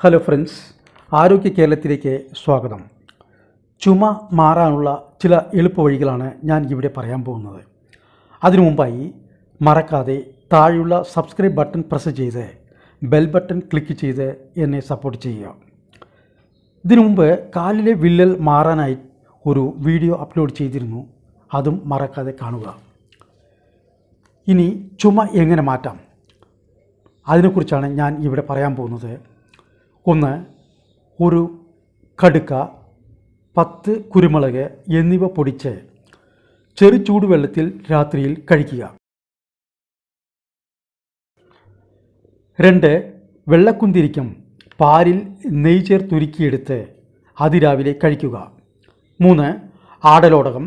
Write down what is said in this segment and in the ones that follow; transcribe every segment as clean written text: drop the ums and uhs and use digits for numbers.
Hello friends, ആരോഗ്യ കേരളത്തിലേക്ക് സ്വാഗതം. ചുമ മാറാനുള്ള ചില എളുപ്പവഴികളാണ് ഞാൻ ഇവിടെ പറയാൻ പോകുന്നത്. അതിനു മുമ്പായി മറക്കാതെ താഴെയുള്ള സബ്സ്ക്രൈബ് ബട്ടൺ പ്രസ് ചെയ്ത് ബെൽ ബട്ടൺ ക്ലിക്ക് ചെയ്ത് എന്നെ സപ്പോർട്ട് ചെയ്യുക. ഇതിനു മുമ്പ് കാലിലെ വിള്ളൽ മാറാനായി ഒരു വീഡിയോ അപ്ലോഡ് ചെയ്തിരുന്നു, അതും മറക്കാതെ കാണുക. ഇനി ചുമ എങ്ങനെ മാറ്റാം അതിനെക്കുറിച്ചാണ് ഞാൻ ഇവിടെ പറയാൻ പോകുന്നത്. ഒന്ന്, ഒരു കടുക്ക, 10 കുരുമുളക് എന്നിവ പൊടിച്ച് ചെറു ചൂടുവെള്ളത്തിൽ രാത്രിയിൽ കഴിക്കുക. 2, വെള്ളക്കുന്തിരിക്കം പാലിൽ നെയ്യ് ചേർത്തുരുക്കിയെടുത്ത് അതിരാവിലെ കഴിക്കുക. 3, ആടലോടകം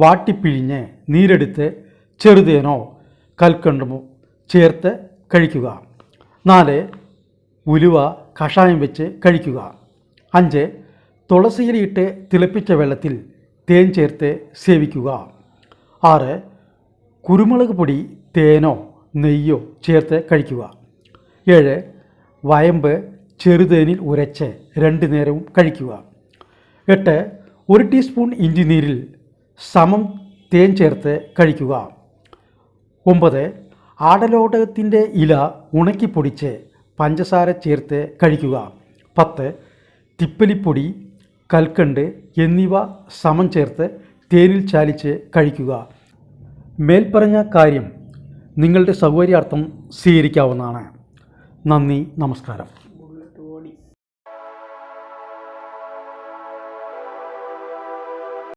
വാട്ടിപ്പിഴിഞ്ഞ് നീരെടുത്ത് ചെറുതേനോ കൽക്കണ്ടമോ ചേർത്ത് കഴിക്കുക. 4, ഉലുവ കഷായം വെച്ച് കഴിക്കുക. 5, തുളസിയിലയിട്ട് തിളപ്പിച്ച വെള്ളത്തിൽ തേൻ ചേർത്ത് സേവിക്കുക. 6, കുരുമുളക് പൊടി തേനോ നെയ്യോ ചേർത്ത് കഴിക്കുക. 7, വയമ്പ് ചെറുതേനിൽ ഉരച്ച് 2 നേരവും കഴിക്കുക. 8, 1 ടീസ്പൂൺ ഇഞ്ചിനീരിൽ സമം തേൻ ചേർത്ത് കഴിക്കുക. 9, ആടലോടകത്തിൻ്റെ ഇല ഉണക്കിപ്പൊടിച്ച് പഞ്ചസാര ചേർത്ത് കഴിക്കുക. 10, തിപ്പലിപ്പൊടി കൽക്കണ്ട് എന്നിവ സമം ചേർത്ത് തേനിൽ ചാലിച്ച് കഴിക്കുക. മേൽപ്പറഞ്ഞ കാര്യം നിങ്ങളുടെ സൗകര്യാർത്ഥം സ്വീകരിക്കാവുന്നതാണ്. നന്ദി, നമസ്കാരം.